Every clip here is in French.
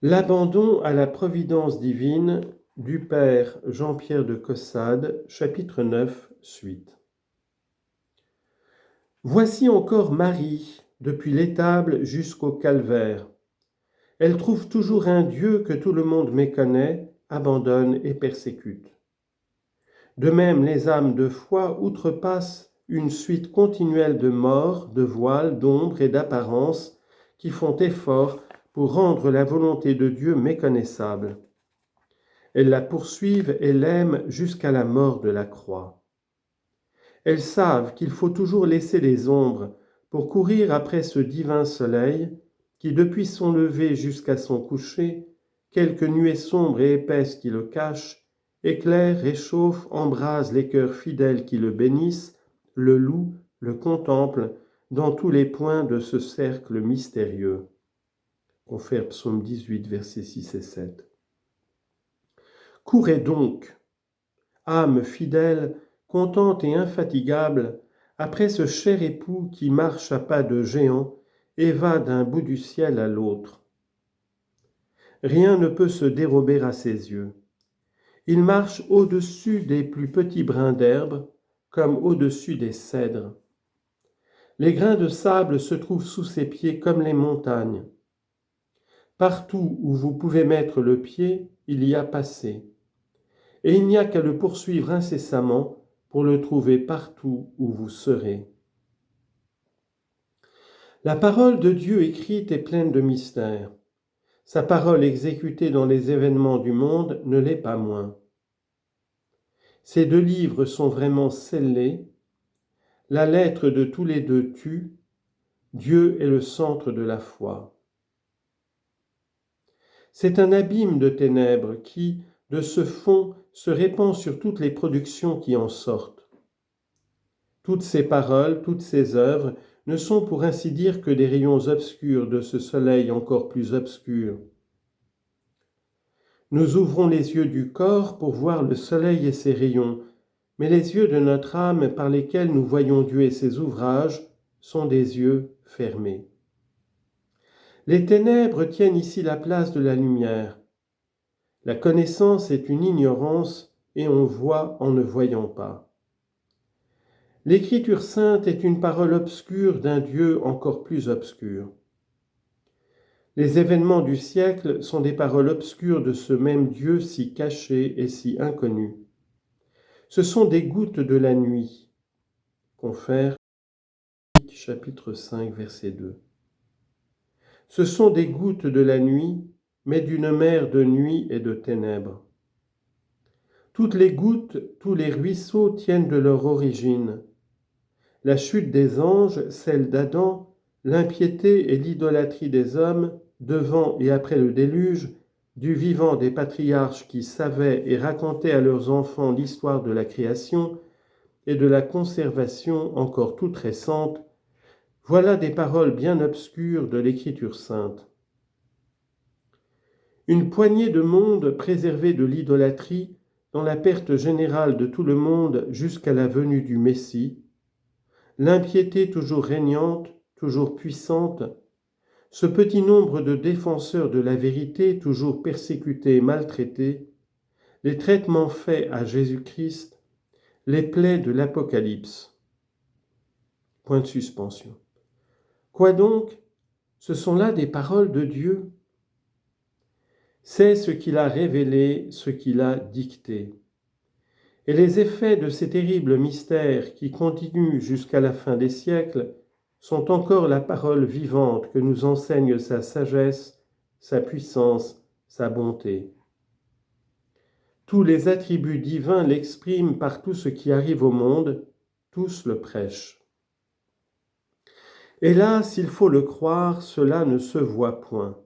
L'abandon à la providence divine du Père Jean-Pierre de Caussade, chapitre 9, suite. Voici encore Marie, depuis l'étable jusqu'au calvaire. Elle trouve toujours un Dieu que tout le monde méconnaît, abandonne et persécute. De même, les âmes de foi outrepassent une suite continuelle de morts, de voiles, d'ombres et d'apparences qui font effort pour rendre la volonté de Dieu méconnaissable. Elles la poursuivent et l'aiment jusqu'à la mort de la croix. Elles savent qu'il faut toujours laisser les ombres pour courir après ce divin soleil qui, depuis son lever jusqu'à son coucher, quelques nuées sombres et épaisses qui le cachent, éclaire, réchauffe, embrase les cœurs fidèles qui le bénissent, le louent, le contemplent dans tous les points de ce cercle mystérieux. Confère Psaume 18, versets 6 et 7. Courez donc, âme fidèle, contente et infatigable, après ce cher époux qui marche à pas de géant et va d'un bout du ciel à l'autre. Rien ne peut se dérober à ses yeux. Il marche au-dessus des plus petits brins d'herbe, comme au-dessus des cèdres. Les grains de sable se trouvent sous ses pieds comme les montagnes. Partout où vous pouvez mettre le pied, il y a passé. Et il n'y a qu'à le poursuivre incessamment pour le trouver partout où vous serez. La parole de Dieu écrite est pleine de mystères. Sa parole exécutée dans les événements du monde ne l'est pas moins. Ces deux livres sont vraiment scellés. La lettre de tous les deux tue. Dieu est le centre de la foi. C'est un abîme de ténèbres qui, de ce fond, se répand sur toutes les productions qui en sortent. Toutes ces paroles, toutes ces œuvres ne sont pour ainsi dire que des rayons obscurs de ce soleil encore plus obscur. Nous ouvrons les yeux du corps pour voir le soleil et ses rayons, mais les yeux de notre âme par lesquels nous voyons Dieu et ses ouvrages sont des yeux fermés. Les ténèbres tiennent ici la place de la lumière. La connaissance est une ignorance et on voit en ne voyant pas. L'Écriture sainte est une parole obscure d'un Dieu encore plus obscur. Les événements du siècle sont des paroles obscures de ce même Dieu si caché et si inconnu. Ce sont des gouttes de la nuit. Confère chapitre 5, verset 2. Ce sont des gouttes de la nuit, mais d'une mer de nuit et de ténèbres. Toutes les gouttes, tous les ruisseaux tiennent de leur origine. La chute des anges, celle d'Adam, l'impiété et l'idolâtrie des hommes, devant et après le déluge, du vivant des patriarches qui savaient et racontaient à leurs enfants l'histoire de la création et de la conservation encore toute récente, voilà des paroles bien obscures de l'Écriture sainte. Une poignée de monde préservé de l'idolâtrie dans la perte générale de tout le monde jusqu'à la venue du Messie, l'impiété toujours régnante, toujours puissante, ce petit nombre de défenseurs de la vérité toujours persécutés et maltraités, les traitements faits à Jésus-Christ, les plaies de l'Apocalypse. Point de suspension. Quoi donc? Ce sont là des paroles de Dieu. C'est ce qu'il a révélé, ce qu'il a dicté. Et les effets de ces terribles mystères qui continuent jusqu'à la fin des siècles sont encore la parole vivante que nous enseigne sa sagesse, sa puissance, sa bonté. Tous les attributs divins l'expriment par tout ce qui arrive au monde, tous le prêchent. Hélas, il faut le croire, cela ne se voit point.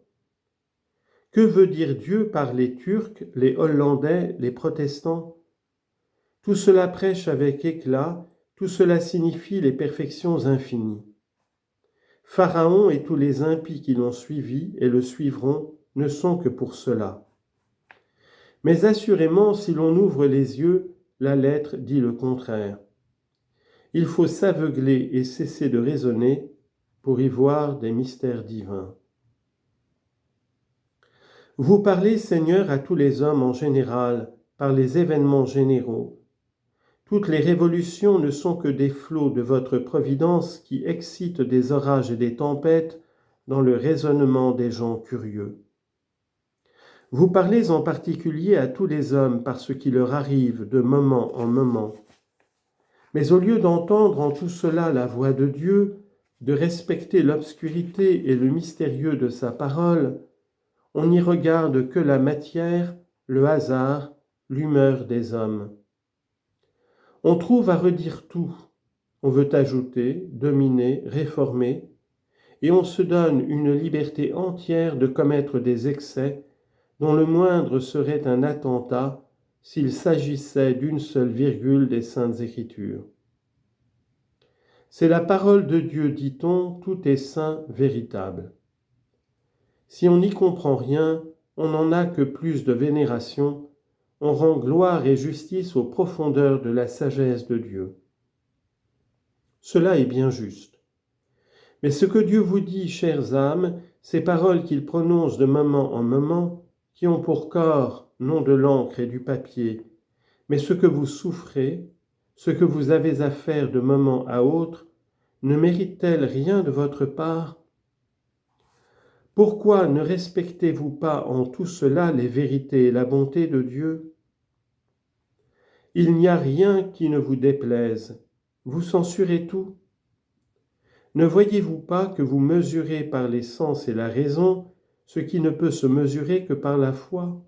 Que veut dire Dieu par les Turcs, les Hollandais, les protestants? Tout cela prêche avec éclat, tout cela signifie les perfections infinies. Pharaon et tous les impies qui l'ont suivi et le suivront ne sont que pour cela. Mais assurément, si l'on ouvre les yeux, la lettre dit le contraire. Il faut s'aveugler et cesser de raisonner pour y voir des mystères divins. Vous parlez, Seigneur, à tous les hommes en général, par les événements généraux. Toutes les révolutions ne sont que des flots de votre providence qui excitent des orages et des tempêtes dans le raisonnement des gens curieux. Vous parlez en particulier à tous les hommes par ce qui leur arrive de moment en moment. Mais au lieu d'entendre en tout cela la voix de Dieu, de respecter l'obscurité et le mystérieux de sa parole, on n'y regarde que la matière, le hasard, l'humeur des hommes. On trouve à redire tout, on veut ajouter, dominer, réformer, et on se donne une liberté entière de commettre des excès dont le moindre serait un attentat s'il s'agissait d'une seule virgule des Saintes Écritures. C'est la parole de Dieu, dit-on, tout est saint, véritable. Si on n'y comprend rien, on n'en a que plus de vénération, on rend gloire et justice aux profondeurs de la sagesse de Dieu. Cela est bien juste. Mais ce que Dieu vous dit, chères âmes, ces paroles qu'il prononce de moment en moment, qui ont pour corps non de l'encre et du papier, mais ce que vous souffrez, ce que vous avez à faire de moment à autre, ne mérite-t-elle rien de votre part? Pourquoi ne respectez-vous pas en tout cela les vérités et la bonté de Dieu? Il n'y a rien qui ne vous déplaise. Vous censurez tout. Ne voyez-vous pas que vous mesurez par les sens et la raison ce qui ne peut se mesurer que par la foi?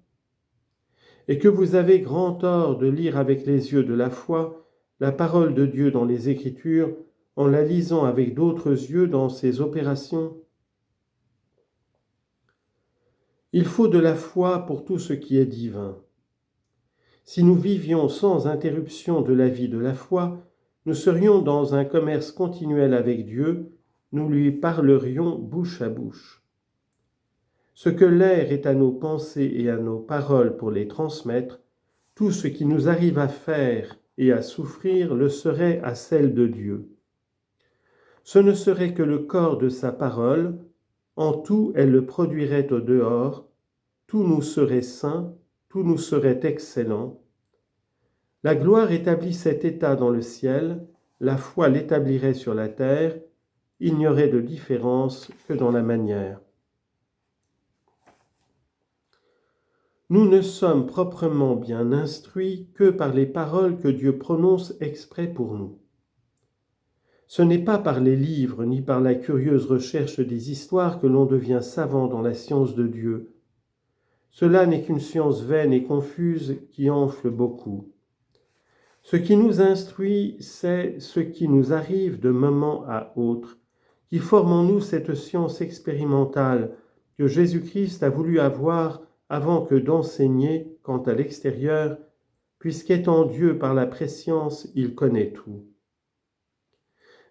Et que vous avez grand tort de lire avec les yeux de la foi la parole de Dieu dans les Écritures en la lisant avec d'autres yeux dans ses opérations? Il faut de la foi pour tout ce qui est divin. Si nous vivions sans interruption de la vie de la foi, nous serions dans un commerce continuel avec Dieu, nous lui parlerions bouche à bouche. Ce que l'air est à nos pensées et à nos paroles pour les transmettre, tout ce qui nous arrive à faire et à souffrir le serait à celle de Dieu. Ce ne serait que le corps de sa parole, en tout elle le produirait au dehors, tout nous serait saint, tout nous serait excellent. La gloire établit cet état dans le ciel, la foi l'établirait sur la terre, il n'y aurait de différence que dans la manière. Nous ne sommes proprement bien instruits que par les paroles que Dieu prononce exprès pour nous. Ce n'est pas par les livres ni par la curieuse recherche des histoires que l'on devient savant dans la science de Dieu. Cela n'est qu'une science vaine et confuse qui enfle beaucoup. Ce qui nous instruit, c'est ce qui nous arrive de moment à autre, qui forme en nous cette science expérimentale que Jésus-Christ a voulu avoir avant que d'enseigner quant à l'extérieur, puisqu'étant Dieu par la prescience, il connaît tout.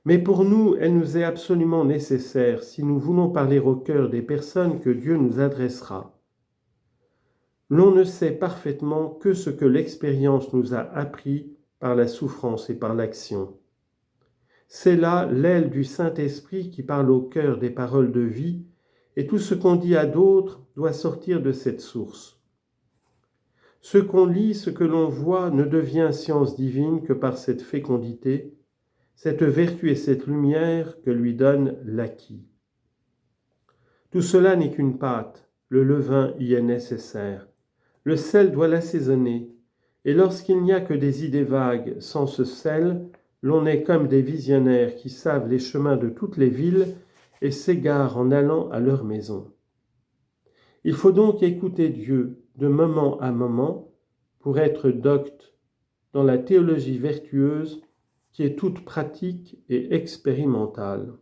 Mais pour nous, elle nous est absolument nécessaire si nous voulons parler au cœur des personnes que Dieu nous adressera. L'on ne sait parfaitement que ce que l'expérience nous a appris par la souffrance et par l'action. C'est là l'aile du Saint-Esprit qui parle au cœur des paroles de vie, et tout ce qu'on dit à d'autres doit sortir de cette source. Ce qu'on lit, ce que l'on voit, ne devient science divine que par cette fécondité, cette vertu et cette lumière que lui donne l'acquis. Tout cela n'est qu'une pâte, le levain y est nécessaire. Le sel doit l'assaisonner, et lorsqu'il n'y a que des idées vagues sans ce sel, l'on est comme des visionnaires qui savent les chemins de toutes les villes et s'égarent en allant à leur maison. Il faut donc écouter Dieu de moment à moment pour être docte dans la théologie vertueuse qui est toute pratique et expérimentale.